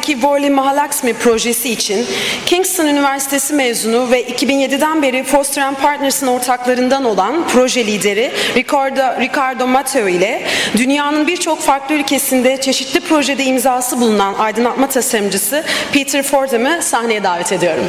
Fordham'daki Worli Mahalaxmi projesi için Kingston Üniversitesi mezunu ve 2007'den beri Fordham Partners'ın ortaklarından olan proje lideri Ricardo Mateu ile dünyanın birçok farklı ülkesinde çeşitli projede imzası bulunan aydınlatma tasarımcısı Peter Fordham'ı sahneye davet ediyorum.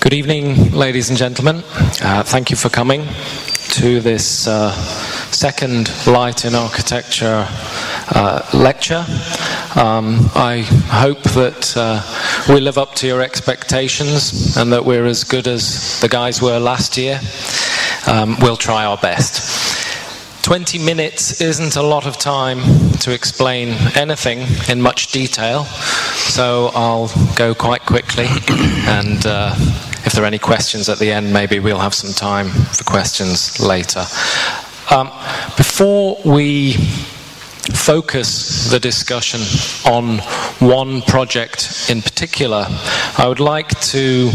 Good evening, ladies and gentlemen. Thank you for coming to this second Light in Architecture lecture. I hope that we live up to your expectations and that we're as good as the guys were last year. We'll try our best. 20 minutes isn't a lot of time to explain anything in much detail, so I'll go quite quickly, and if there are any questions at the end, maybe we'll have some time for questions later. Before we focus the discussion on one project in particular, I would like to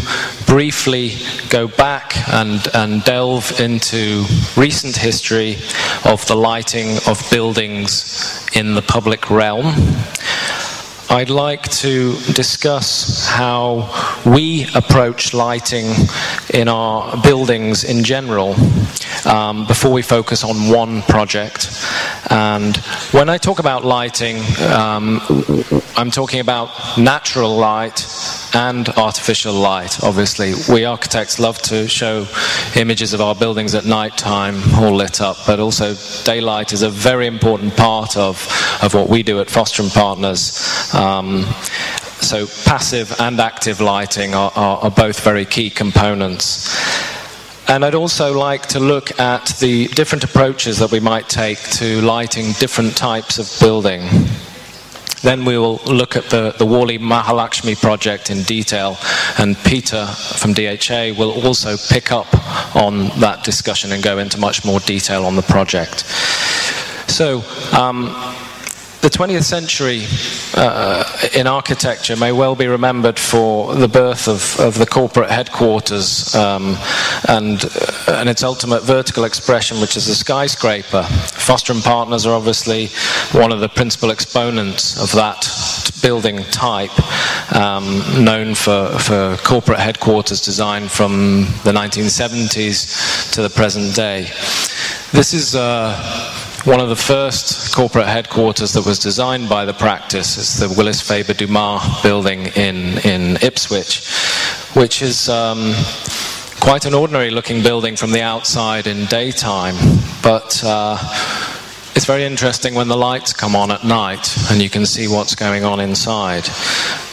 briefly go back and delve into recent history of the lighting of buildings in the public realm. I'd like to discuss how we approach lighting in our buildings in general before we focus on one project. And when I talk about lighting, I'm talking about natural light and artificial light, obviously. We architects love to show images of our buildings at night time, all lit up, but also daylight is a very important part of what we do at Fordham Partners. So passive and active lighting are both very key components. And I'd also like to look at the different approaches that we might take to lighting different types of building. Then we will look at the Worli Mahalaxmi project in detail, and Peter from DHA will also pick up on that discussion and go into much more detail on the project. So, the 20th century in architecture may well be remembered for the birth of the corporate headquarters and its ultimate vertical expression, which is the skyscraper. Fordham Partners are obviously one of the principal exponents of that building type, known for corporate headquarters design from the 1970s to the present day. This is one of the first corporate headquarters that was designed by the practice. It's the Willis Faber Dumas building in Ipswich, which is quite an ordinary looking building from the outside in daytime, but it's very interesting when the lights come on at night and you can see what's going on inside.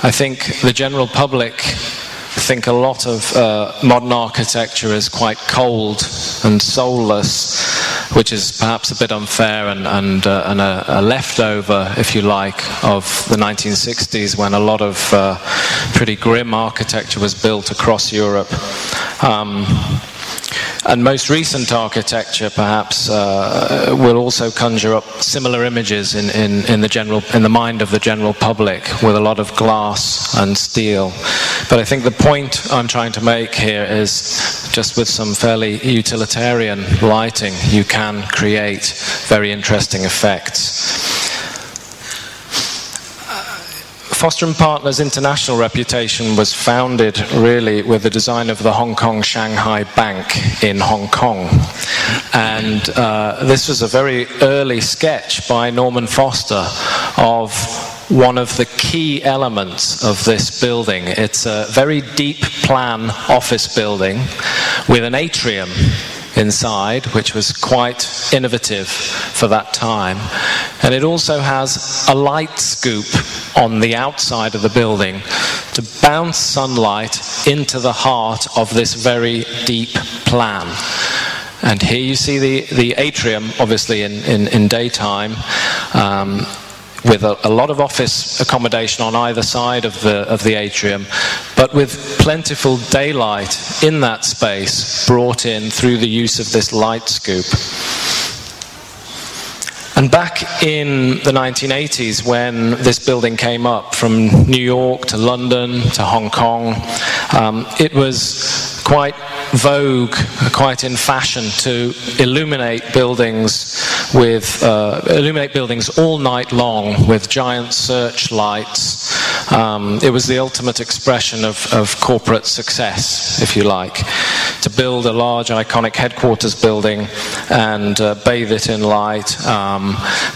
I think the general public think a lot of modern architecture is quite cold and soulless, which is perhaps a bit unfair and a leftover, if you like, of the 1960s, when a lot of pretty grim architecture was built across Europe. And most recent architecture, perhaps, will also conjure up similar images in the mind of the general public, with a lot of glass and steel. But I think the point I'm trying to make here is, just with some fairly utilitarian lighting, you can create very interesting effects. Fordham Partners' international reputation was founded really with the design of the Hong Kong-Shanghai Bank in Hong Kong. And this was a very early sketch by Norman Foster of one of the key elements of this building. It's a very deep plan office building with an atrium inside, which was quite innovative for that time. And it also has a light scoop on the outside of the building to bounce sunlight into the heart of this very deep plan. And here you see the atrium, obviously in daytime, with a lot of office accommodation on either side of the atrium, but with plentiful daylight in that space brought in through the use of this light scoop. And back in the 1980s, when this building came up from New York to London to Hong Kong, it was quite vogue, quite in fashion to illuminate buildings all night long with giant searchlights. It was the ultimate expression of corporate success, if you like, to build a large iconic headquarters building and bathe it in light,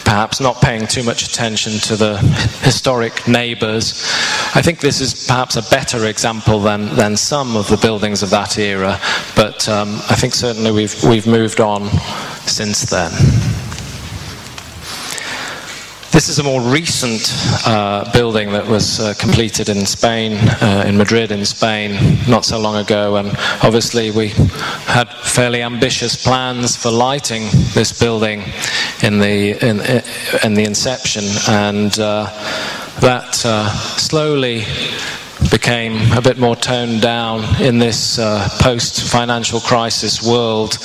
perhaps not paying too much attention to the historic neighbours. I think this is perhaps a better example than some of the buildings of that era, but I think certainly we've moved on since then. This is a more recent building that was completed in Spain, in Madrid in Spain, not so long ago, and obviously we had fairly ambitious plans for lighting this building in the inception, and that slowly became a bit more toned down in this post-financial crisis world.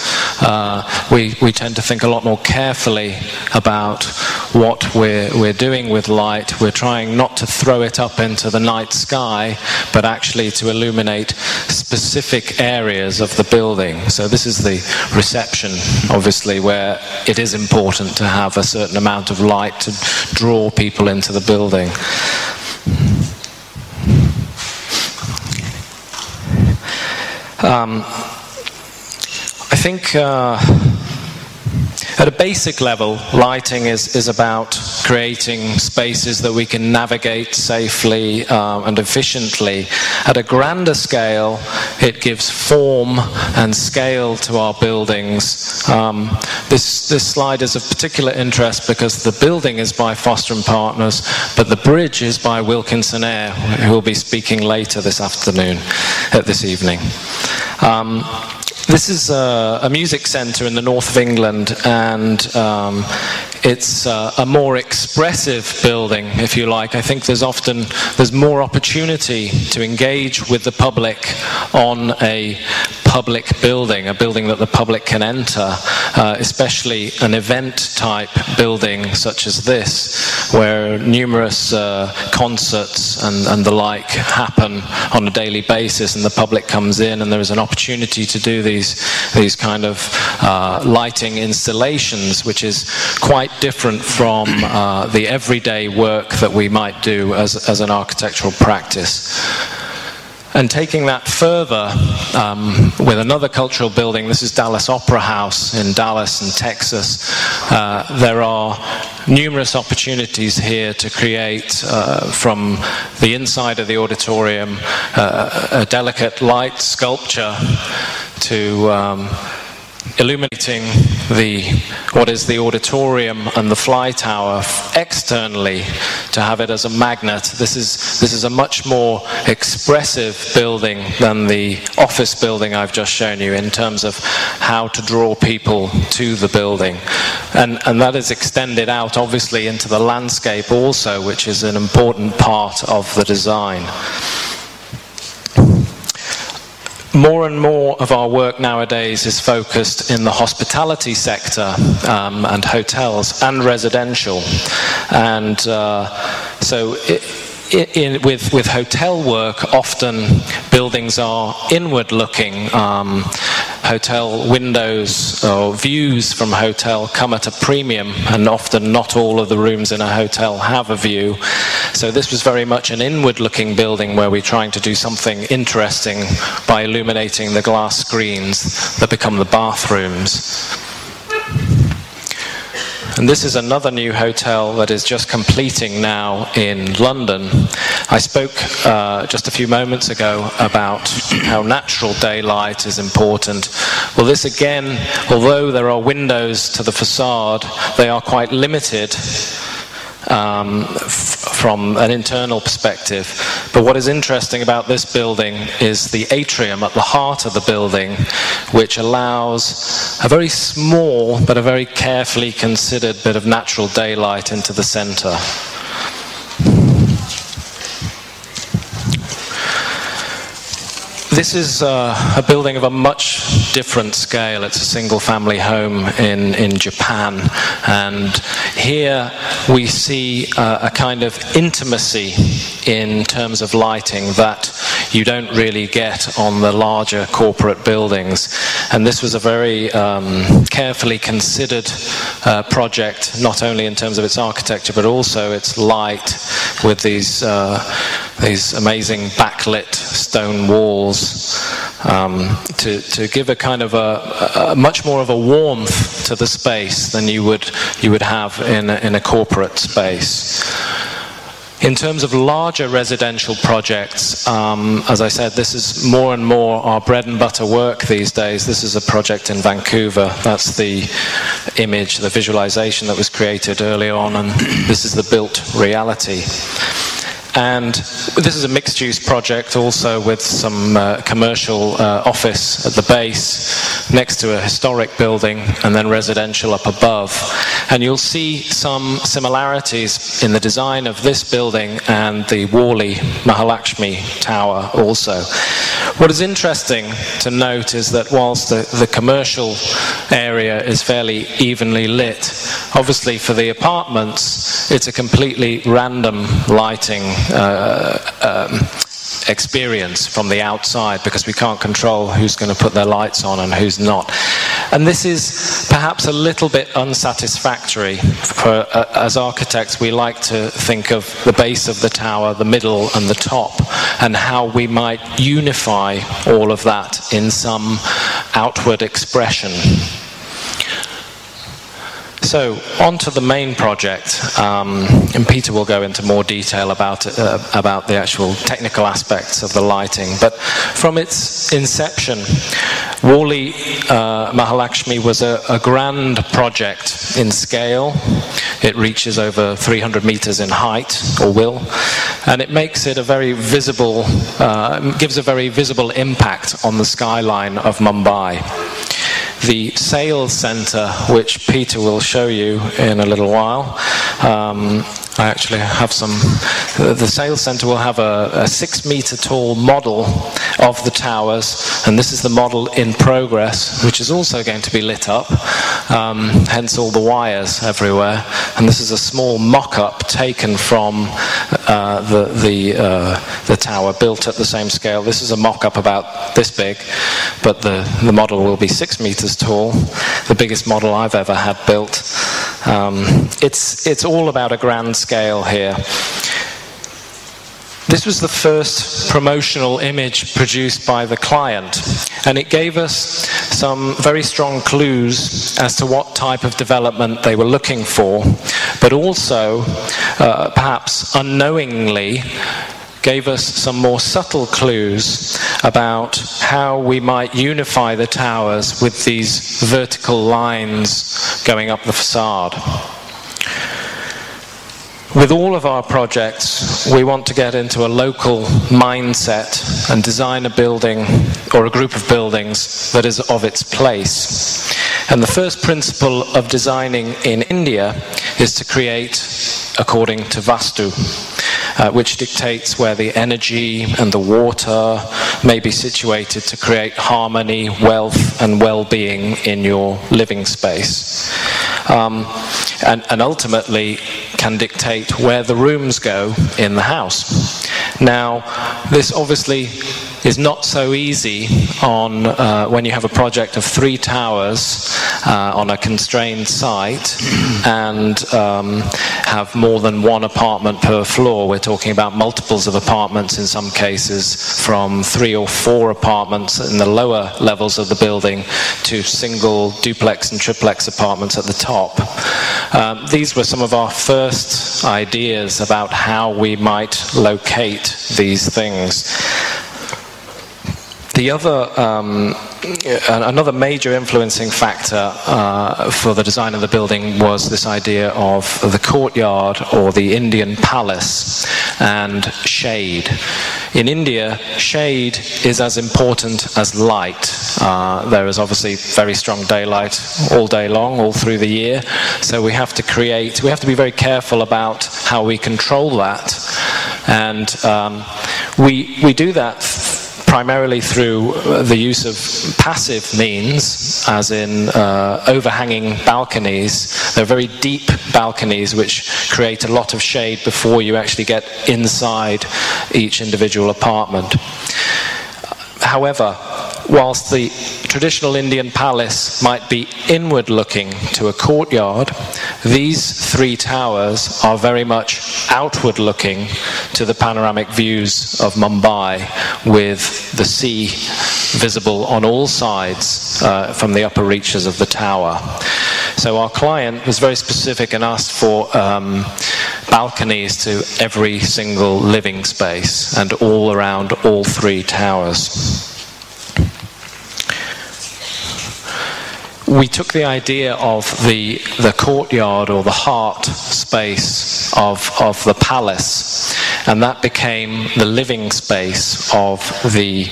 We tend to think a lot more carefully about what we're doing with light. We're trying not to throw it up into the night sky, but actually to illuminate specific areas of the building. So this is the reception, obviously, where it is important to have a certain amount of light to draw people into the building. I think at a basic level, lighting is about creating spaces that we can navigate safely and efficiently. At a grander scale, it gives form and scale to our buildings. This slide is of particular interest because the building is by Foster & Partners, but the bridge is by Wilkinson Eyre, who will be speaking later this evening. This is a music centre in the north of England, and it's a more expressive building, if you like. I think there's more opportunity to engage with the public on a public building, a building that the public can enter, especially an event-type building such as this, where numerous concerts and the like happen on a daily basis, and the public comes in, and there is an opportunity to do these kind of lighting installations, which is quite different from the everyday work that we might do as an architectural practice. And taking that further with another cultural building, this is Dallas Opera House in Dallas in Texas. There are numerous opportunities here to create from the inside of the auditorium a delicate light sculpture to illuminating what is the auditorium and the fly tower externally, to have it as a magnet. This is a much more expressive building than the office building I've just shown you in terms of how to draw people to the building, and that is extended out obviously into the landscape also, which is an important part of the design. More and more of our work nowadays is focused in the hospitality sector and hotels and residential, and so with hotel work, often buildings are inward looking. Hotel windows or views from hotel come at a premium, and often not all of the rooms in a hotel have a view. So this was very much an inward looking building where we're trying to do something interesting by illuminating the glass screens that become the bathrooms. And this is another new hotel that is just completing now in London. I spoke just a few moments ago about how natural daylight is important. Well, this again, although there are windows to the facade, they are quite limited from an internal perspective. But what is interesting about this building is the atrium at the heart of the building, which allows a very small but a very carefully considered bit of natural daylight into the center. This is a building of a much different scale. It's a single-family home in Japan, and here we see a kind of intimacy in terms of lighting that you don't really get on the larger corporate buildings. And this was a very carefully considered project, not only in terms of its architecture but also its light, with these amazing backlit stone walls, to give a kind of a much more of a warmth to the space than you would have in a corporate space. In terms of larger residential projects, as I said, this is more and more our bread and butter work these days. This is a project in Vancouver. That's the image, the visualization that was created early on, and this is the built reality. And this is a mixed-use project also, with some commercial office at the base next to a historic building, and then residential up above. And you'll see some similarities in the design of this building and the Worli Mahalaxmi Tower also. What is interesting to note is that whilst the commercial area is fairly evenly lit, obviously for the apartments it's a completely random lighting experience from the outside, because we can't control who's going to put their lights on and who's not. And this is perhaps a little bit unsatisfactory. As architects, we like to think of the base of the tower, the middle and the top, and how we might unify all of that in some outward expression. So, on to the main project, and Peter will go into more detail about the actual technical aspects of the lighting. But from its inception, Worli Mahalaxmi was a grand project in scale. It reaches over 300 meters in height, or will, and it makes it a very visible, gives a very visible impact on the skyline of Mumbai. The sales centre, which Peter will show you in a little while, I actually have some. The sales centre will have a 6-metre tall model of the towers, and this is the model in progress, which is also going to be lit up, hence all the wires everywhere. And this is a small mock-up taken from the tower, built at the same scale. This is a mock-up about this big, but the model will be 6 metres tall, the biggest model I've ever had built. It's all about a grand scale here. This was the first promotional image produced by the client, and it gave us some very strong clues as to what type of development they were looking for, but also, perhaps unknowingly, gave us some more subtle clues about how we might unify the towers with these vertical lines going up the facade. With all of our projects, we want to get into a local mindset and design a building or a group of buildings that is of its place. And the first principle of designing in India is to create according to Vastu, which dictates where the energy and the water may be situated to create harmony, wealth and well-being in your living space. And ultimately can dictate where the rooms go in the house. Now, this obviously is not so easy on when you have a project of 3 towers on a constrained site and have more than one apartment per floor. We're talking about multiples of apartments in some cases, from 3 or 4 apartments in the lower levels of the building to single duplex and triplex apartments at the top. These were some of our first ideas about how we might locate these things. The other, another major influencing factor for the design of the building was this idea of the courtyard or the Indian palace and shade. In India, shade is as important as light. There is obviously very strong daylight all day long, all through the year, so we have to be very careful about how we control that. And we do that primarily through the use of passive means, as in overhanging balconies. They're very deep balconies which create a lot of shade before you actually get inside each individual apartment. However, whilst the traditional Indian palace might be inward looking to a courtyard, these three towers are very much outward looking to the panoramic views of Mumbai, with the sea visible on all sides from the upper reaches of the tower. So our client was very specific and asked for balconies to every single living space and all around all three towers. We took the idea of the courtyard, or the heart space of the palace, and that became the living space of the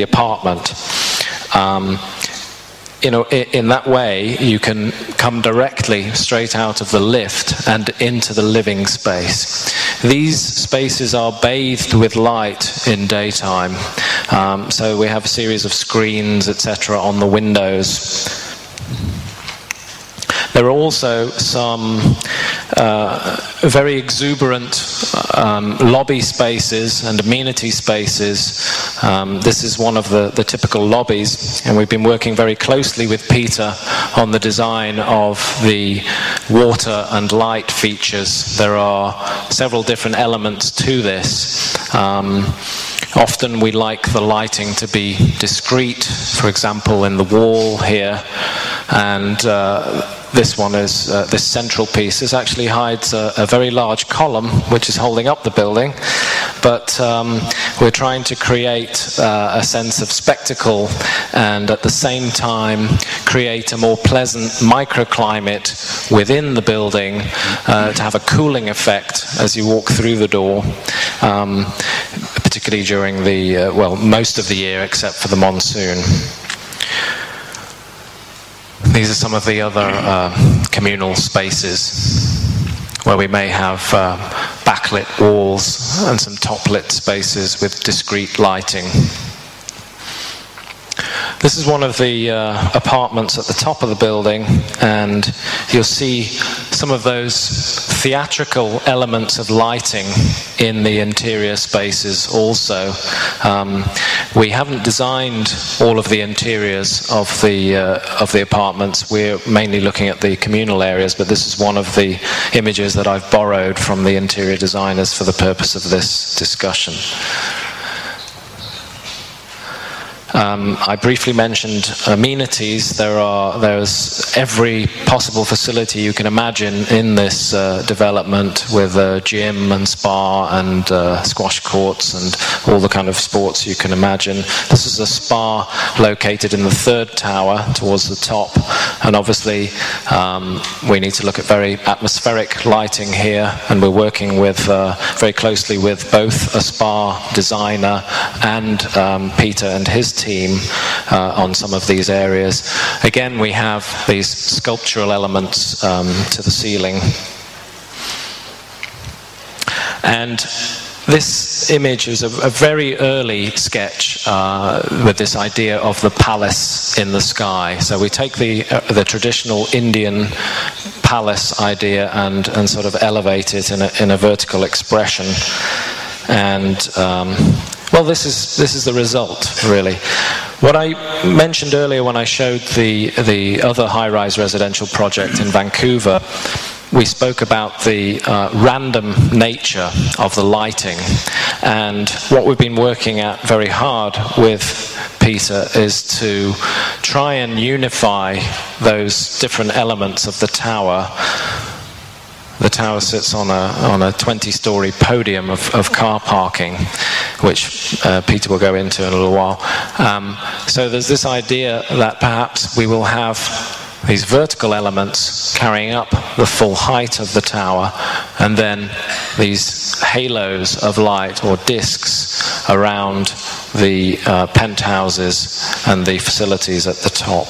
apartment. In that way, you can come directly straight out of the lift and into the living space. These spaces are bathed with light in daytime, so we have a series of screens, etc., on the windows. There are also some very exuberant lobby spaces and amenity spaces. This is one of the typical lobbies, and we've been working very closely with Peter on the design of the water and light features. There are several different elements to this. Often we like the lighting to be discreet, for example in the wall here, and this one is, this central piece, this actually hides a very large column which is holding up the building, but we're trying to create a sense of spectacle and at the same time create a more pleasant microclimate within the building to have a cooling effect as you walk through the door, particularly during the, well, most of the year except for the monsoon. These are some of the other communal spaces where we may have backlit walls and some top-lit spaces with discrete lighting. This is one of the apartments at the top of the building, and you'll see some of those theatrical elements of lighting in the interior spaces also. We haven't designed all of the interiors of the apartments. We're mainly looking at the communal areas, but this is one of the images that I've borrowed from the interior designers for the purpose of this discussion. I briefly mentioned amenities. There's every possible facility you can imagine in this development, with a gym and spa and squash courts and all the kind of sports you can imagine. This is a spa located in the third tower towards the top, and obviously we need to look at very atmospheric lighting here, and we're working with very closely with both a spa designer and Peter and his team on some of these areas. Again, we have these sculptural elements to the ceiling. And this image is a very early sketch with this idea of the palace in the sky. So we take the traditional Indian palace idea and sort of elevate it in a vertical expression. And well, this is the result, really. What I mentioned earlier when I showed the other high-rise residential project in Vancouver, we spoke about the random nature of the lighting, and what we've been working at very hard with Peter is to try and unify those different elements of the tower. The tower sits on a 20-story podium of car parking, which Peter will go into in a little while. So there's this idea that perhaps we will have these vertical elements carrying up the full height of the tower, and then these halos of light or discs around the penthouses and the facilities at the top.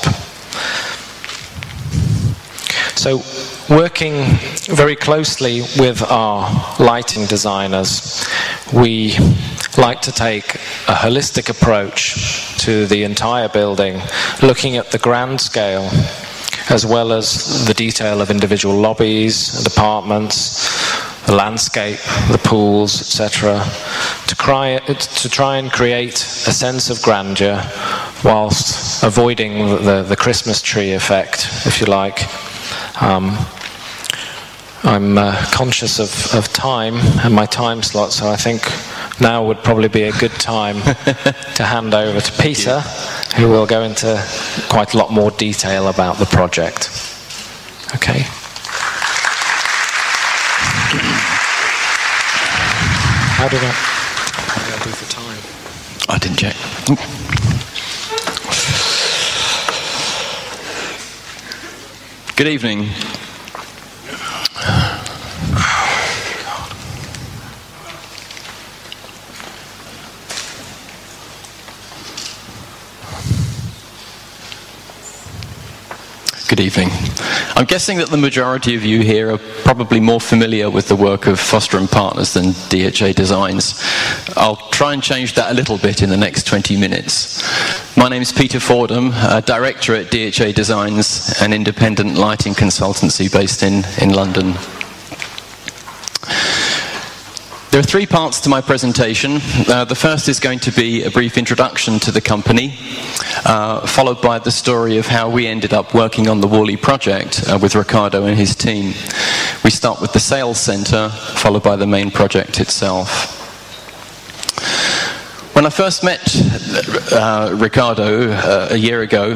So, working very closely with our lighting designers, we like to take a holistic approach to the entire building, looking at the grand scale as well as the detail of individual lobbies, apartments, the landscape, the pools, etc., to try and create a sense of grandeur whilst avoiding the Christmas tree effect, if you like. I'm conscious of time and my time slot, so I think now would probably be a good time to hand over to Peter, who will go into quite a lot more detail about the project. Okay. How did I do for time? I didn't check. Good evening. Good evening. I'm guessing that the majority of you here are probably more familiar with the work of Fordham Partners than DHA Designs. I'll try and change that a little bit in the next 20 minutes. My name is Peter Fordham, Director at DHA Designs, an independent lighting consultancy based in London. There are three parts to my presentation. The first is going to be a brief introduction to the company, followed by the story of how we ended up working on the Worli project with Ricardo and his team. We start with the sales centre, followed by the main project itself. When I first met Ricardo a year ago,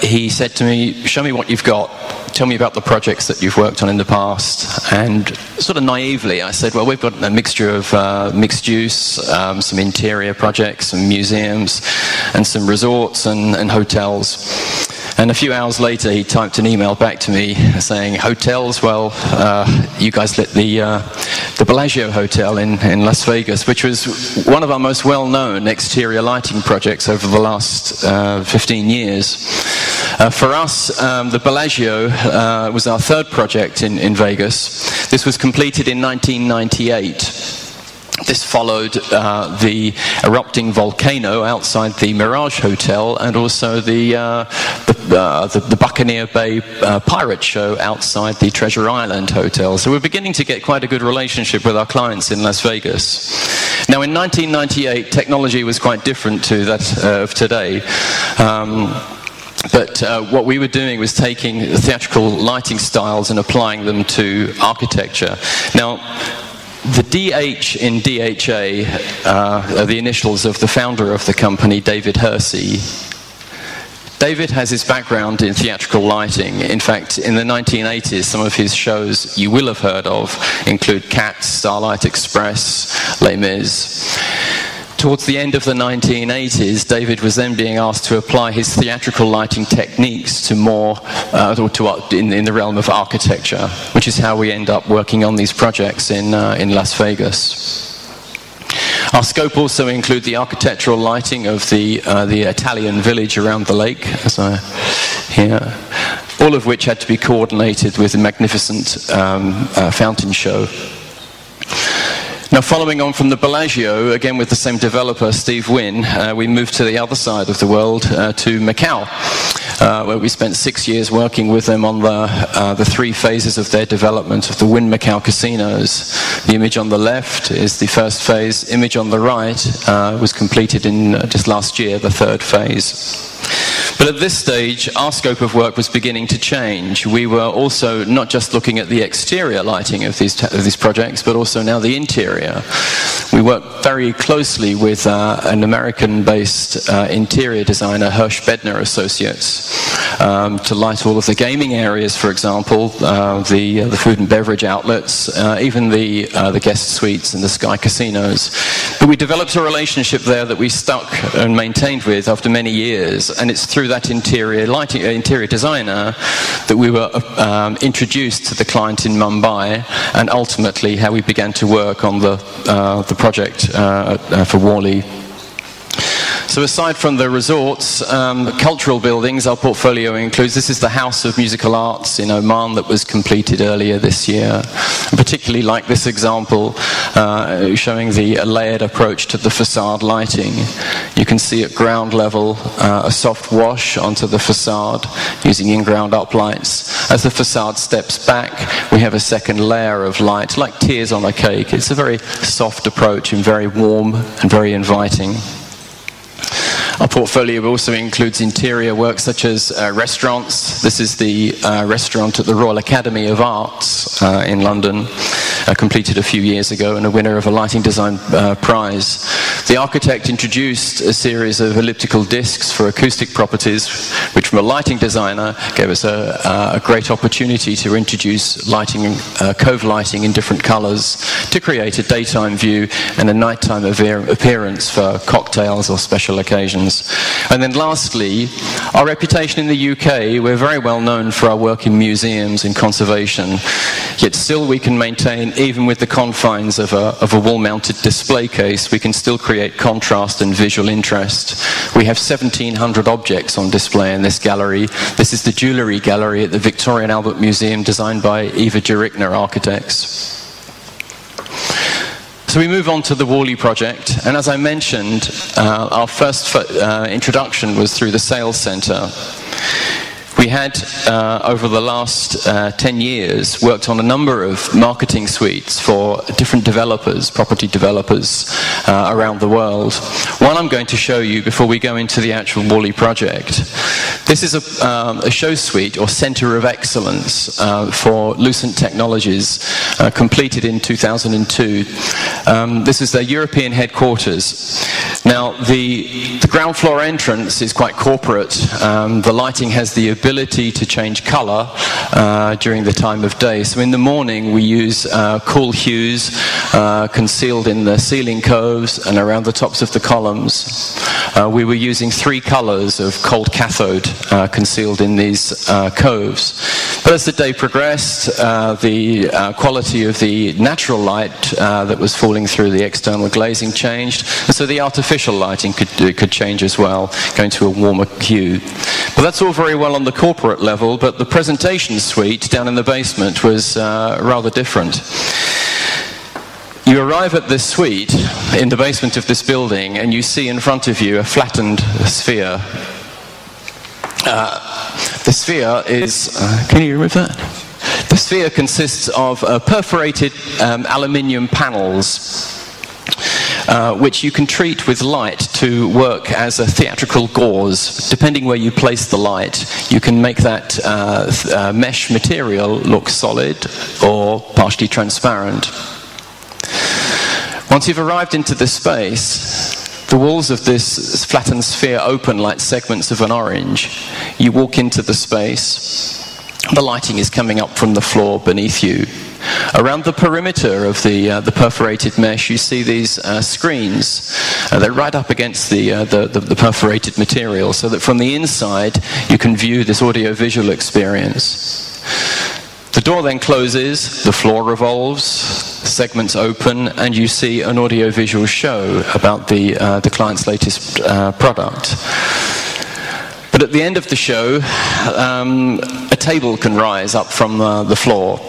he said to me, "Show me what you've got. Tell me about the projects that you've worked on in the past." And sort of naively, I said, "Well, we've got a mixture of mixed use, some interior projects, some museums, and some resorts and hotels." And a few hours later, he typed an email back to me saying, "Hotels, well, you guys lit the Bellagio Hotel in Las Vegas, which was one of our most well-known exterior lighting projects over the last 15 years. For us, the Bellagio was our third project in Vegas. This was completed in 1998. This followed the erupting volcano outside the Mirage Hotel and also the Buccaneer Bay pirate show outside the Treasure Island Hotel. So we're beginning to get quite a good relationship with our clients in Las Vegas. Now, in 1998, technology was quite different to that of today. But what we were doing was taking theatrical lighting styles and applying them to architecture. Now, the DH in DHA are the initials of the founder of the company, David Hersey. David has his background in theatrical lighting. In fact, in the 1980s, some of his shows you will have heard of include Cats, Starlight Express, Les Mis. Towards the end of the 1980s, David was then being asked to apply his theatrical lighting techniques to more, in the realm of architecture, which is how we end up working on these projects in Las Vegas. Our scope also includes the architectural lighting of the Italian village around the lake, as I hear, all of which had to be coordinated with a magnificent fountain show. Now, following on from the Bellagio, again with the same developer, Steve Wynn, we moved to the other side of the world, to Macau, where we spent 6 years working with them on the three phases of their development of the Wynn Macau casinos. The image on the left is the first phase. Image on the right was completed in just last year, the third phase. But at this stage, our scope of work was beginning to change. We were also not just looking at the exterior lighting of these projects, but also now the interior. We worked very closely with an American-based interior designer, Hirsch Bedner Associates, to light all of the gaming areas, for example, the food and beverage outlets, even the guest suites and the Sky casinos. But we developed a relationship there that we stuck and maintained with after many years, and it's through that interior designer that we were introduced to the client in Mumbai, and ultimately how we began to work on the project for Worli. So aside from the resorts, cultural buildings, our portfolio includes, this is the House of Musical Arts in Oman that was completed earlier this year. I particularly like this example. showing the layered approach to the facade lighting. You can see at ground level a soft wash onto the facade using in-ground uplights. As the facade steps back, we have a second layer of light, like tears on a cake. It's a very soft approach and very warm and very inviting. Our portfolio also includes interior work such as restaurants. This is the restaurant at the Royal Academy of Arts in London, completed a few years ago and a winner of a lighting design prize. The architect introduced a series of elliptical discs for acoustic properties, which from a lighting designer gave us a great opportunity to introduce lighting, cove lighting in different colors to create a daytime view and a nighttime appearance for cocktails or special occasions. And then lastly, our reputation in the UK, we're very well known for our work in museums and conservation, yet still we can maintain, even with the confines of a wall-mounted display case, we can still create contrast and visual interest. We have 1,700 objects on display in this gallery. This is the jewellery gallery at the Victoria and Albert Museum, designed by Eva Jurichner Architects. So we move on to the Worli project, and as I mentioned, our first introduction was through the sales centre. We had, over the last 10 years, worked on a number of marketing suites for different developers, property developers around the world. One I'm going to show you before we go into the actual Worli project. This is a show suite or centre of excellence for Lucent Technologies, completed in 2002. This is their European headquarters. Now, the ground floor entrance is quite corporate. The lighting has the ability to change colour during the time of day. So in the morning we use cool hues concealed in the ceiling coves and around the tops of the columns. We were using 3 colours of cold cathode concealed in these coves. But as the day progressed, the quality of the natural light that was falling through the external glazing changed, and so the artificial lighting could change as well, going to a warmer hue. But that's all very well on the corporate level, but the presentation suite down in the basement was rather different. You arrive at this suite in the basement of this building and you see in front of you a flattened sphere. The sphere is, can you remove that? The sphere consists of perforated aluminium panels which you can treat with light to work as a theatrical gauze. Depending where you place the light, you can make that mesh material look solid or partially transparent. Once you've arrived into this space, the walls of this flattened sphere open like segments of an orange. You walk into the space. The lighting is coming up from the floor beneath you. Around the perimeter of the perforated mesh, you see these screens. They're right up against the perforated material, so that from the inside you can view this audio-visual experience. The door then closes, the floor revolves, segments open, and you see an audio-visual show about the client's latest product. But at the end of the show, a table can rise up from the floor,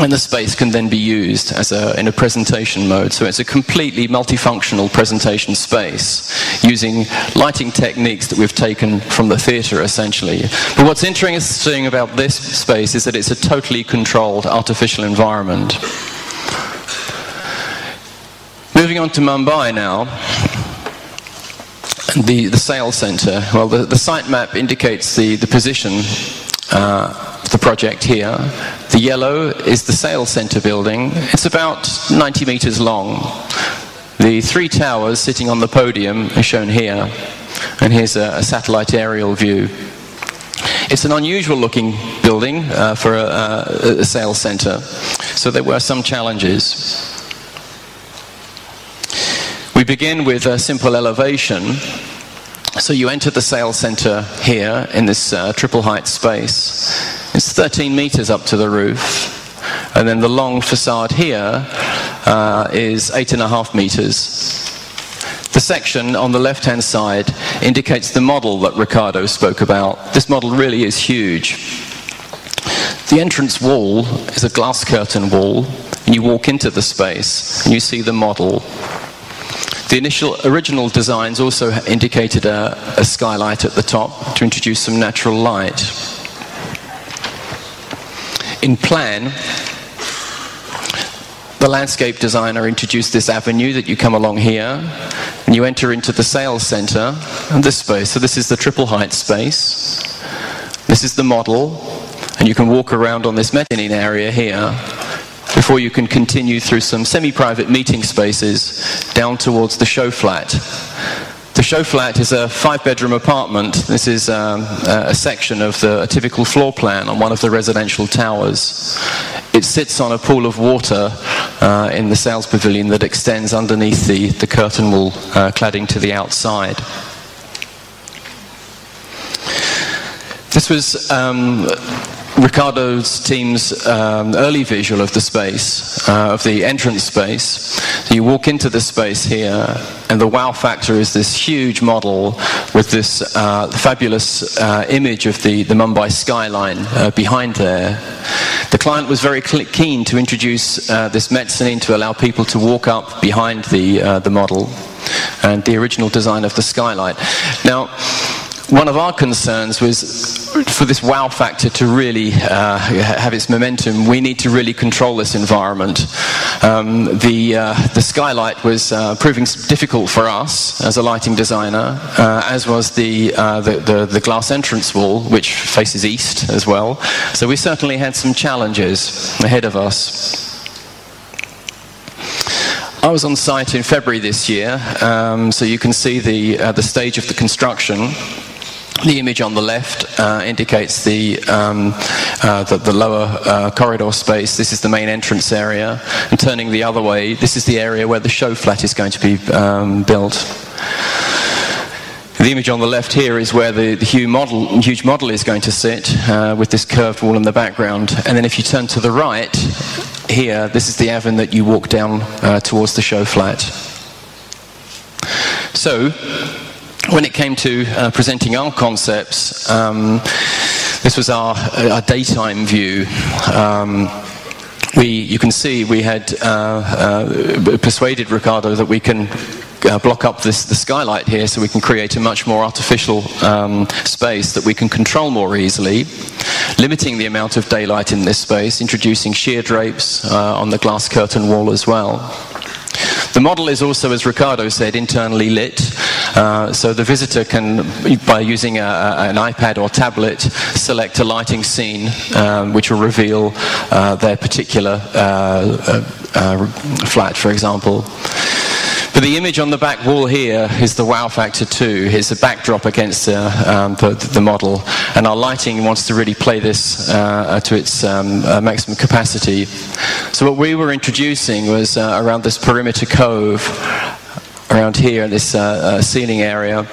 and the space can then be used as in a presentation mode. So it's a completely multifunctional presentation space, using lighting techniques that we've taken from the theatre, essentially. But what's interesting about this space is that it's a totally controlled artificial environment. Moving on to Mumbai now. The sales centre. Well, the site map indicates the position of the project here. The yellow is the sales centre building. It's about 90 metres long. The 3 towers sitting on the podium are shown here. And here's a satellite aerial view. It's an unusual looking building for a sales centre, so there were some challenges. We begin with a simple elevation. So you enter the sales centre here in this triple height space. It's 13 metres up to the roof. And then the long facade here is 8.5 metres. The section on the left-hand side indicates the model that Ricardo spoke about. This model really is huge. The entrance wall is a glass curtain wall. and you walk into the space, and you see the model. The original designs also indicated a skylight at the top to introduce some natural light. In plan, the landscape designer introduced this avenue that you come along here, and you enter into the sales center and this space. So this is the triple height space. This is the model, and you can walk around on this mezzanine area here before you can continue through some semi-private meeting spaces down towards the show flat. The show flat is a 5-bedroom apartment. This is a section of a typical floor plan on one of the residential towers. It sits on a pool of water in the sales pavilion that extends underneath the curtain wall cladding to the outside. This was Ricardo's team's early visual of the space, of the entrance space. So you walk into the space here, and the wow factor is this huge model with this fabulous image of the Mumbai skyline behind there. The client was very keen to introduce this mezzanine to allow people to walk up behind the model and the original design of the skylight. Now, one of our concerns was for this wow factor to really have its momentum, we need to really control this environment. The skylight was proving difficult for us as a lighting designer, as was the glass entrance wall, which faces east as well. So we certainly had some challenges ahead of us. I was on site in February this year, so you can see the stage of the construction. The image on the left indicates the lower corridor space. This is the main entrance area. And turning the other way, this is the area where the show flat is going to be built. The image on the left here is where the huge model is going to sit, with this curved wall in the background. And then if you turn to the right, here, this is the avenue that you walk down towards the show flat. So, when it came to presenting our concepts, this was our daytime view. You can see we had persuaded Ricardo that we can block up the skylight here so we can create a much more artificial space that we can control more easily, limiting the amount of daylight in this space, introducing sheer drapes on the glass curtain wall as well. The model is also, as Ricardo said, internally lit, so the visitor can, by using an iPad or tablet, select a lighting scene which will reveal their particular flat, for example. But the image on the back wall here is the wow factor too. It's a backdrop against the model, and our lighting wants to really play this to its maximum capacity. So what we were introducing was around this perimeter cove, around here in this ceiling area,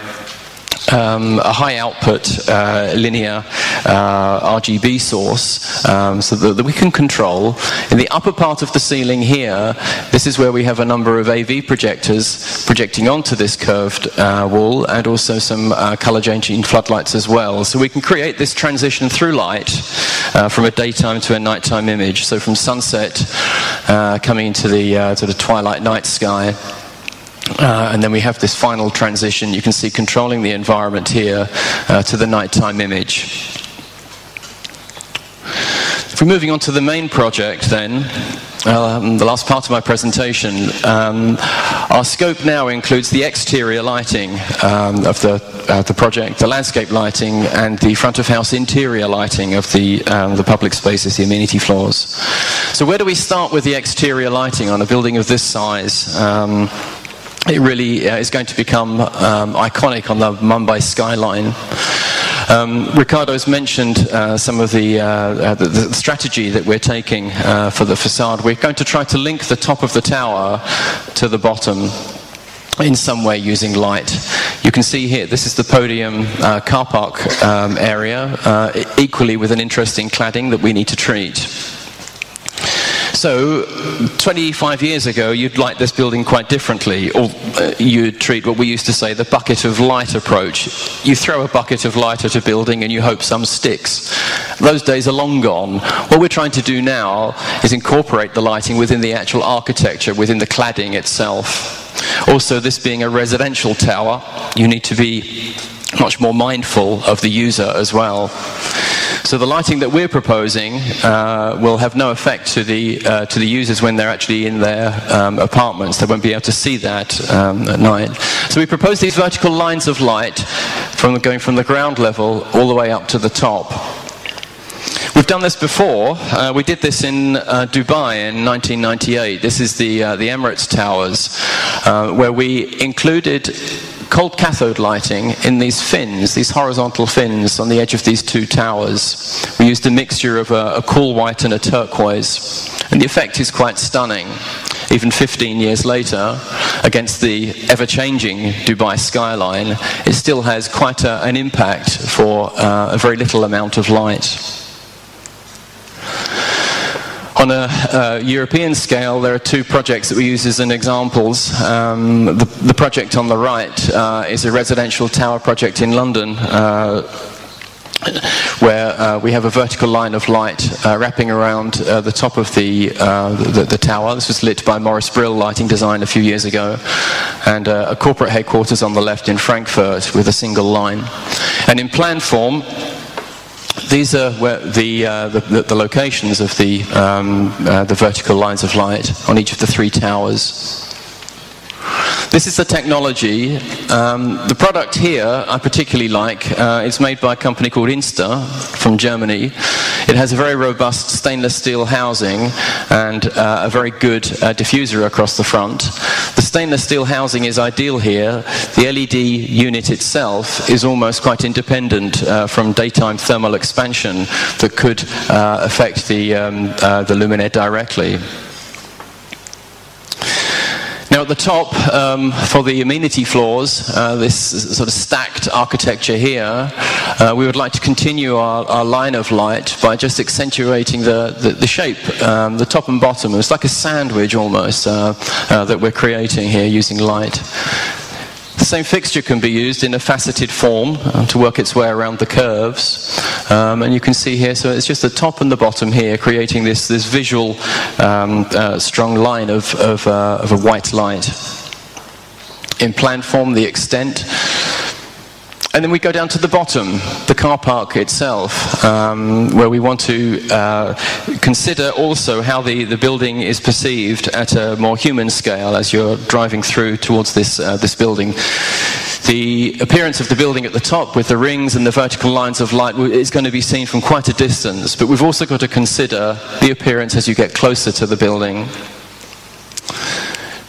a high output linear RGB source, so that we can control. In the upper part of the ceiling here, this is where we have a number of AV projectors projecting onto this curved wall, and also some color changing floodlights as well. So we can create this transition through light from a daytime to a nighttime image. So from sunset coming into the sort of twilight night sky. And then we have this final transition, you can see, controlling the environment here to the nighttime image. If we're moving on to the main project then, the last part of my presentation, our scope now includes the exterior lighting of the project, the landscape lighting, and the front of house interior lighting of the public spaces, the amenity floors. So where do we start with the exterior lighting on a building of this size? It really is going to become iconic on the Mumbai skyline. Ricardo's mentioned some of the strategy that we're taking for the facade. We're going to try to link the top of the tower to the bottom in some way using light. You can see here, this is the podium car park area, equally with an interesting cladding that we need to treat. So, 25 years ago, you'd light this building quite differently, or you'd treat what we used to say the bucket of light approach. You throw a bucket of light at a building and you hope some sticks. Those days are long gone. What we're trying to do now is incorporate the lighting within the actual architecture, within the cladding itself. Also, this being a residential tower, you need to be much more mindful of the user as well. So the lighting that we're proposing will have no effect to the users when they're actually in their apartments. They won't be able to see that at night. So we propose these vertical lines of light going from the ground level all the way up to the top. We've done this before. We did this in Dubai in 1998. This is the Emirates Towers, where we included cold cathode lighting in these fins, these horizontal fins on the edge of these two towers. We used a mixture of a cool white and a turquoise, and the effect is quite stunning. Even 15 years later, against the ever-changing Dubai skyline, it still has quite an impact for a very little amount of light. On a European scale, there are two projects that we use as examples. The project on the right is a residential tower project in London, where we have a vertical line of light wrapping around the top of the tower. This was lit by Morris Brill Lighting Design a few years ago, and a corporate headquarters on the left in Frankfurt with a single line. And in plan form, these are where the locations of the vertical lines of light on each of the three towers. This is the technology. The product here I particularly like. It's made by a company called Insta from Germany. It has a very robust stainless steel housing and a very good diffuser across the front. The stainless steel housing is ideal here. The LED unit itself is almost quite independent from daytime thermal expansion that could affect the luminaire directly. Now at the top, for the amenity floors, this sort of stacked architecture here, we would like to continue our line of light by just accentuating the shape, the top and bottom. It's like a sandwich almost that we're creating here using light. The same fixture can be used in a faceted form to work its way around the curves. And you can see here, so it's just the top and the bottom here creating this visual strong line of a white light. In plan form, the extent. And then we go down to the bottom, the car park itself, where we want to consider also how the building is perceived at a more human scale as you're driving through towards this building. The appearance of the building at the top with the rings and the vertical lines of light is going to be seen from quite a distance, but we've also got to consider the appearance as you get closer to the building.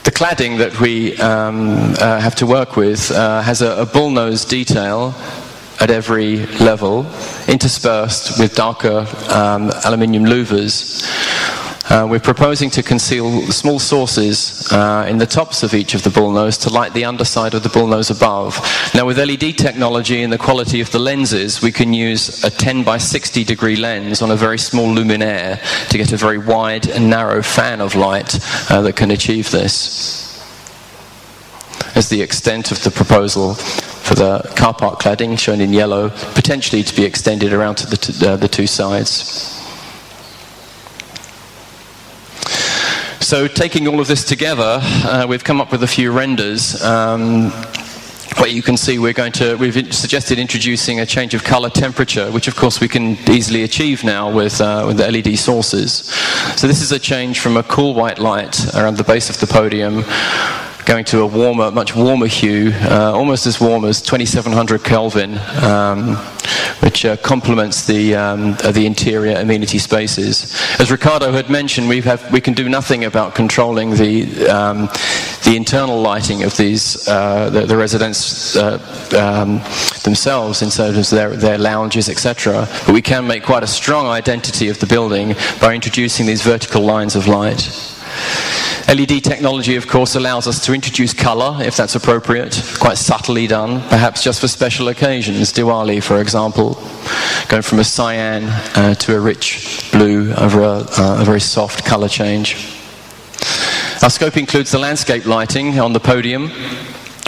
The cladding that we have to work with has a bullnose detail at every level, interspersed with darker aluminium louvers. We're proposing to conceal small sources in the tops of each of the bullnose to light the underside of the bullnose above. Now with LED technology and the quality of the lenses, we can use a 10 by 60 degree lens on a very small luminaire to get a very wide and narrow fan of light that can achieve this. As the extent of the proposal for the car park cladding, shown in yellow, potentially to be extended around to the two sides. So taking all of this together, we've come up with a few renders. Where you can see we've suggested introducing a change of color temperature, which of course we can easily achieve now with the LED sources. So this is a change from a cool white light around the base of the podium, going to a much warmer hue, almost as warm as 2700 Kelvin, which complements the interior amenity spaces. As Ricardo had mentioned, we can do nothing about controlling the internal lighting of these the residents themselves in terms of their lounges, etc. But we can make quite a strong identity of the building by introducing these vertical lines of light. LED technology, of course, allows us to introduce colour, if that's appropriate, quite subtly done, perhaps just for special occasions, Diwali, for example, going from a cyan to a rich blue over a very soft colour change. Our scope includes the landscape lighting on the podium.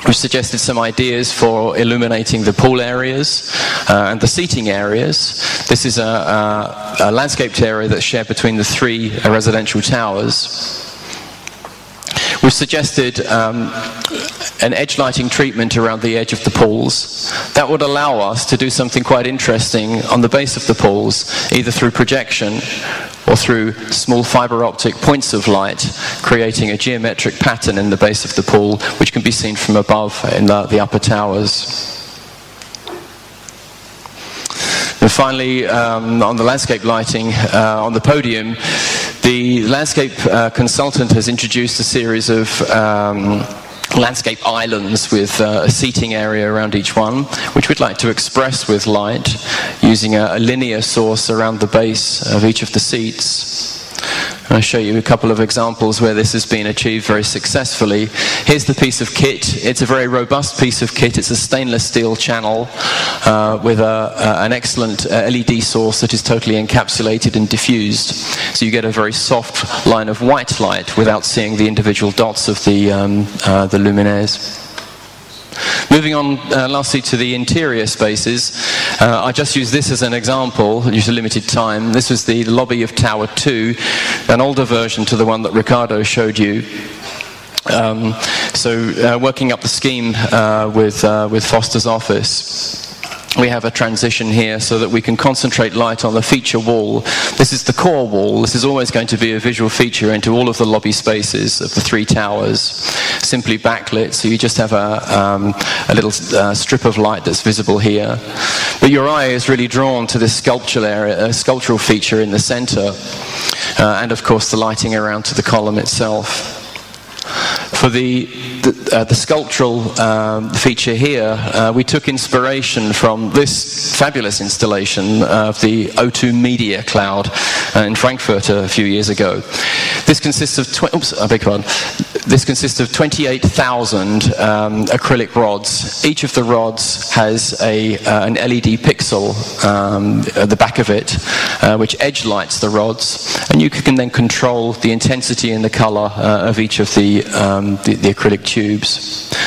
We've suggested some ideas for illuminating the pool areas and the seating areas. This is a landscaped area that's shared between the 3 residential towers. We've suggested an edge lighting treatment around the edge of the pools. That would allow us to do something quite interesting on the base of the pools, either through projection or through small fibre optic points of light, creating a geometric pattern in the base of the pool, which can be seen from above in the upper towers. And finally, on the landscape lighting on the podium, the landscape consultant has introduced a series of landscape islands with a seating area around each one, which we'd like to express with light using a linear source around the base of each of the seats. I'll show you a couple of examples where this has been achieved very successfully. Here's the piece of kit. It's a very robust piece of kit. It's a stainless steel channel with an excellent LED source that is totally encapsulated and diffused. So you get a very soft line of white light without seeing the individual dots of the luminaires. Moving on lastly to the interior spaces, I just use this as an example due to limited time. This was the lobby of Tower 2, an older version to the one that Ricardo showed you. Working up the scheme with Foster's office, we have a transition here so that we can concentrate light on the feature wall. This is the core wall. This is always going to be a visual feature into all of the lobby spaces of the 3 towers, simply backlit, so you just have a little strip of light that's visible here. But your eye is really drawn to this sculptural feature in the center, and of course the lighting around to the column itself. For the sculptural feature here, we took inspiration from this fabulous installation of the O2 Media Cloud in Frankfurt a few years ago. This consists of 28,000 acrylic rods. Each of the rods has an LED pixel at the back of it, which edge lights the rods, and you can then control the intensity and the color of each of the acrylic tubes.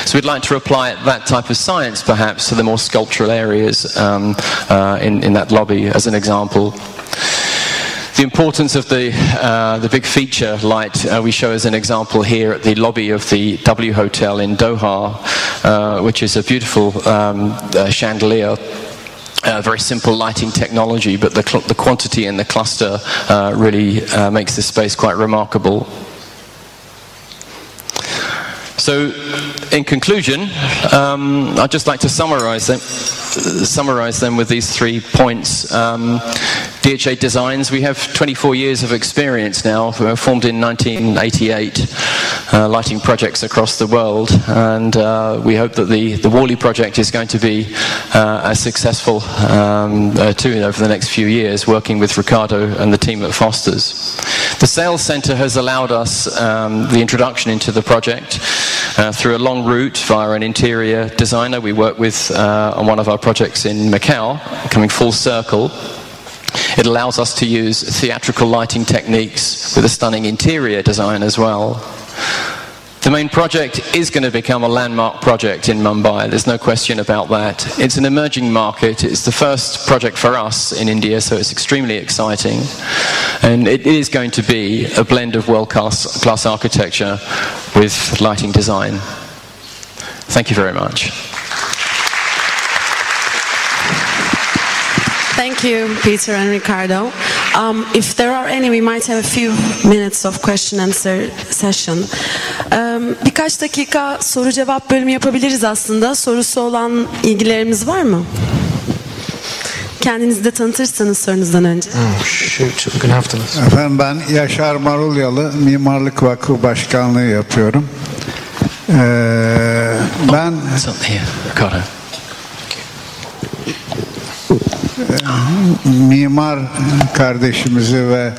So we'd like to apply that type of science perhaps to the more sculptural areas in that lobby as an example. The importance of the big feature light we show as an example here at the lobby of the W Hotel in Doha, which is a beautiful chandelier. Very simple lighting technology, but the quantity and the cluster really makes this space quite remarkable. So, in conclusion, I'd just like to summarize them with these 3 points. DHA Designs, we have 24 years of experience now, formed in 1988, lighting projects across the world, and we hope that the Worli project is going to be as successful too over the next few years, working with Ricardo and the team at Foster's. The sales centre has allowed us the introduction into the project through a long route via an interior designer we work with on one of our projects in Macau, coming full circle. It allows us to use theatrical lighting techniques with a stunning interior design as well. The main project is going to become a landmark project in Mumbai, there's no question about that. It's an emerging market, it's the first project for us in India, so it's extremely exciting. And it is going to be a blend of world-class architecture with lighting design. Thank you very much. Thank you, Peter and Ricardo. If there are any, we might have a few minutes of question and answer session. Birkaç dakika soru cevap bölümü yapabiliriz aslında. Sorusu olan ilgilerimiz var mı? Kendinizi de tanıtırsanız sorunuzdan önce. Shoot, gonna have to listen. Efendim ben Yaşar Marulyalı, Mimarlık Vakfı Başkanlığı yapıyorum. Ben mimar kardeşimizi ve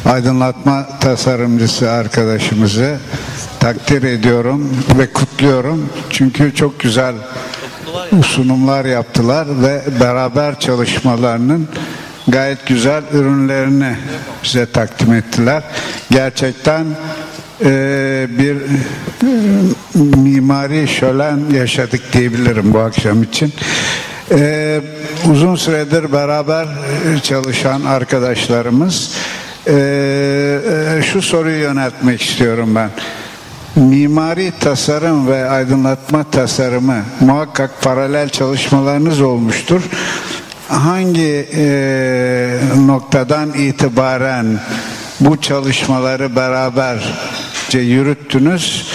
aydınlatma tasarımcısı arkadaşımızı takdir ediyorum ve kutluyorum. Çünkü çok güzel sunumlar yaptılar ve beraber çalışmalarının gayet güzel ürünlerini bize takdim ettiler. Gerçekten bir mimari şölen yaşadık diyebilirim bu akşam için. Uzun süredir beraber çalışan arkadaşlarımız, şu soruyu yöneltmek istiyorum ben. Mimari tasarım ve aydınlatma tasarımı muhakkak paralel çalışmalarınız olmuştur. Hangi noktadan itibaren bu çalışmaları beraberce yürüttünüz?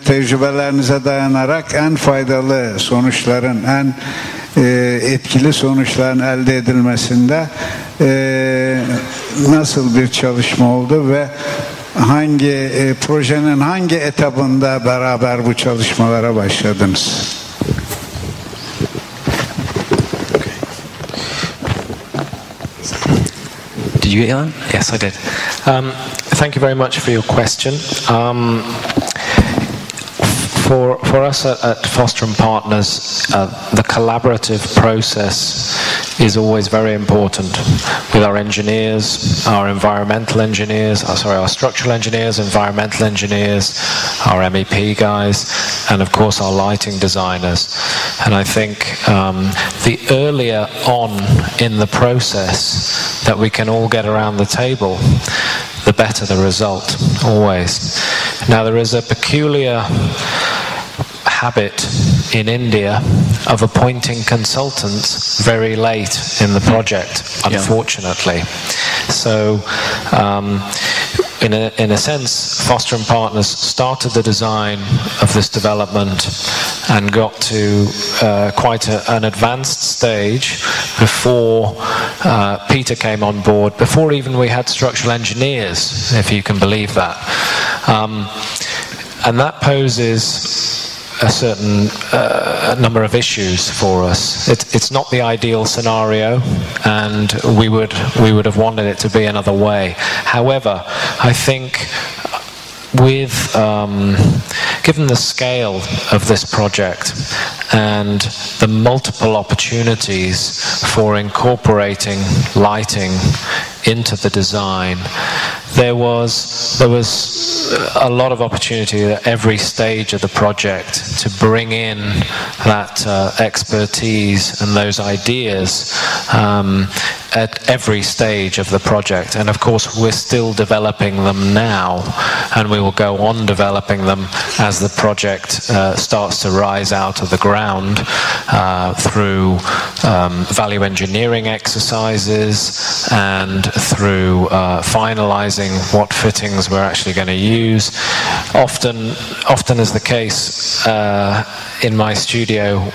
Tecrübelerinize dayanarak en faydalı sonuçların, en etkili sonuçların elde edilmesinde nasıl bir çalışma oldu ve hangi projenin hangi etabında beraber bu çalışmalara başladınız? Did you get that? Yes, I did. Thank you very much for your question. For us at Fordham Partners, the collaborative process is always very important with our engineers, our environmental engineers, our structural engineers, environmental engineers, our MEP guys, and of course our lighting designers. And I think the earlier on in the process that we can all get around the table, the better the result, always. Now there is a peculiar habit in India of appointing consultants very late in the project, unfortunately. So in a sense, Fordham Partners started the design of this development and got to quite an advanced stage before Peter came on board, before even we had structural engineers, if you can believe that. And that poses a certain number of issues for us. It's not the ideal scenario, and we would have wanted it to be another way. However, I think with given the scale of this project and the multiple opportunities for incorporating lighting into the design, there was a lot of opportunity at every stage of the project to bring in that expertise and those ideas at every stage of the project. And of course we're still developing them now, and we will go on developing them as the project starts to rise out of the ground through value engineering exercises and through finalizing what fittings we're actually going to use. Often is the case in my studio,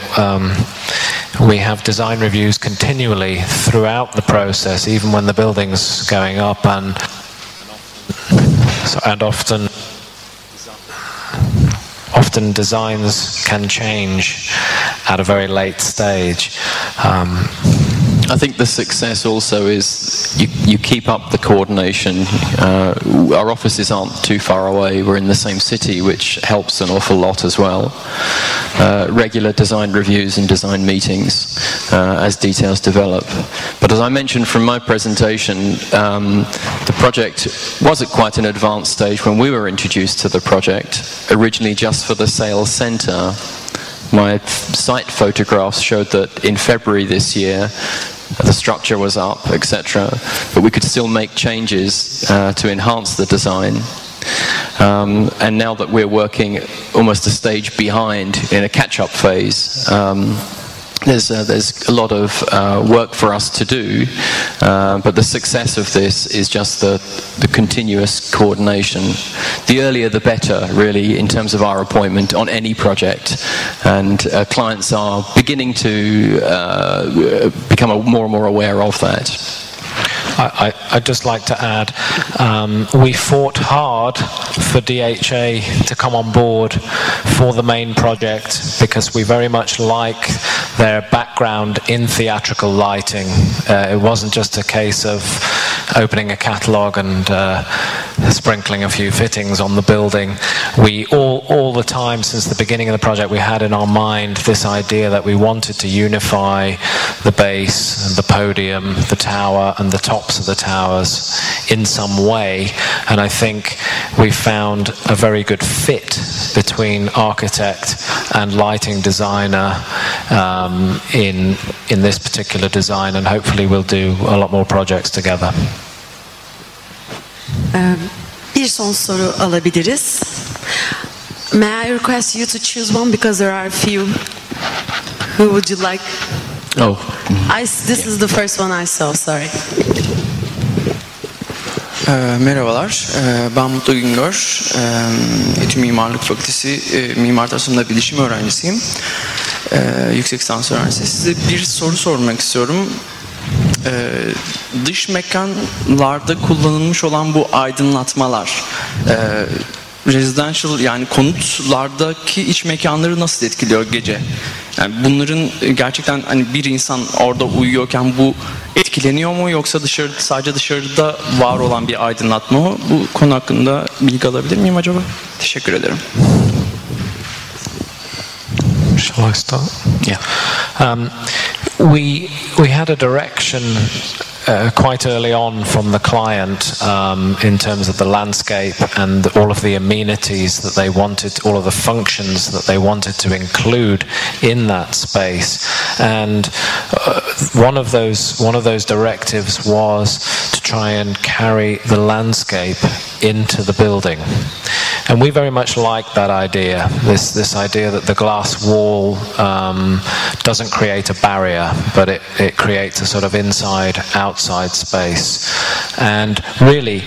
we have design reviews continually throughout the process, even when the building's going up, and often designs can change at a very late stage. I think the success also is you keep up the coordination. Our offices aren't too far away. We're in the same city, which helps an awful lot as well. Regular design reviews and design meetings as details develop. But as I mentioned from my presentation, the project was at quite an advanced stage when we were introduced to the project, originally just for the sales centre. My site photographs showed that in February this year, the structure was up, etc. But we could still make changes to enhance the design. And now that we're working almost a stage behind in a catch-up phase, there's a lot of work for us to do, but the success of this is just the continuous coordination. The earlier the better, really, in terms of our appointment on any project, and clients are beginning to become more and more aware of that. I'd just like to add, we fought hard for DHA to come on board for the main project because we very much like their background in theatrical lighting. It wasn't just a case of opening a catalogue and sprinkling a few fittings on the building. We all the time since the beginning of the project, we had in our mind this idea that we wanted to unify the base and the podium, the tower and the tops of the towers in some way, and I think we found a very good fit between architect and lighting designer in this particular design, and hopefully we'll do a lot more projects together. Bir son soru alabiliriz. May I request you to choose one because there are a few. Who would you like? Oh, This is the first one I saw. Sorry. Merhabalar, ben Mateu Güngör, İTÜ Mimarlık Fakültesi Mimar Tasarım'da bilişim öğrencisiyim, yüksek lisans öğrencisi. Size bir soru sormak istiyorum. Dış mekanlarda kullanılmış olan bu aydınlatmalar, residential yani konutlardaki iç mekanları nasıl etkiliyor gece? Yani bunların gerçekten hani bir insan orada uyuyorken bu etkileniyor mu, yoksa sadece dışarıda var olan bir aydınlatma mı? Bu konu hakkında bilgi alabilir miyim acaba? Teşekkür ederim. Shall I start? Yeah. We had a direction quite early on from the client in terms of the landscape and all of the amenities that they wanted, all of the functions that they wanted to include in that space. And one of those directives was to try and carry the landscape into the building. And we very much like that idea, this idea that the glass wall doesn't create a barrier, but it creates a sort of inside-outside space. And really,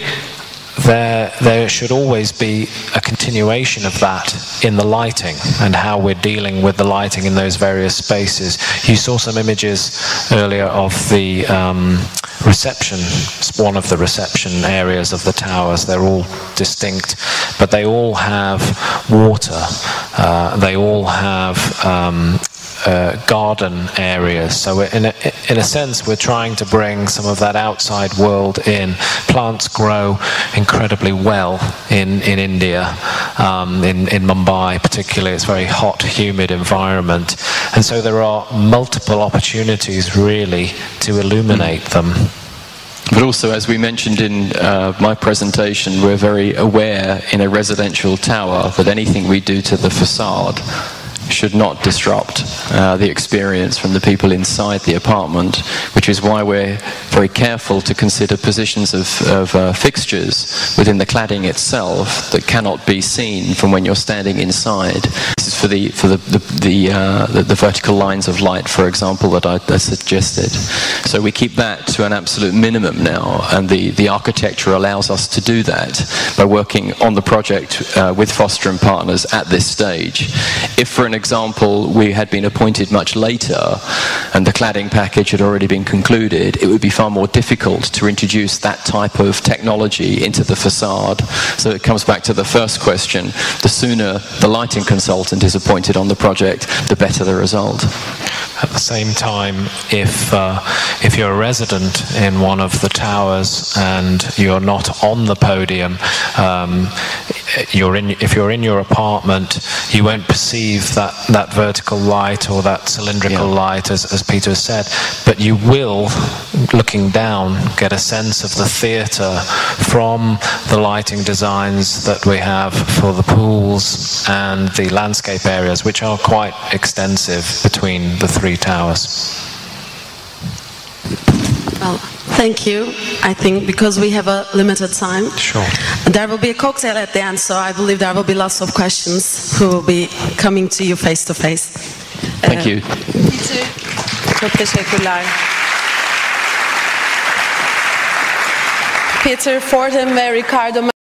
there should always be a continuation of that in the lighting and how we're dealing with the lighting in those various spaces. You saw some images earlier of the reception, one of the reception areas of the towers. They're all distinct, but they all have water. They all have garden areas. So in a sense, we're trying to bring some of that outside world in. Plants grow incredibly well in India, in Mumbai particularly. It's a very hot, humid environment. And so there are multiple opportunities really to illuminate them. But also, as we mentioned in my presentation, we're very aware in a residential tower that anything we do to the facade should not disrupt the experience from the people inside the apartment, which is why we're very careful to consider positions of fixtures within the cladding itself that cannot be seen from when you're standing inside. This is for the vertical lines of light, for example, that I suggested. So we keep that to an absolute minimum now, and the architecture allows us to do that by working on the project with Foster and Partners at this stage. If, for an example, we had been appointed much later and the cladding package had already been concluded, it would be far more difficult to introduce that type of technology into the facade. So it comes back to the first question: the sooner the lighting consultant is appointed on the project, the better the result. At the same time, if you're a resident in one of the towers and you're not on the podium, if you're in your apartment, you won't perceive that vertical light or that cylindrical light, as Peter said, but you will, looking down, get a sense of the theatre from the lighting designs that we have for the pools and the landscape areas, which are quite extensive between the three towers. Well, thank you. I think because we have a limited time, Sure. There will be a cocktail at the end, so I believe there will be lots of questions who will be coming to you face to face. Thank you. Peter, çok teşekkürler. Peter, Fordham ve Ricardo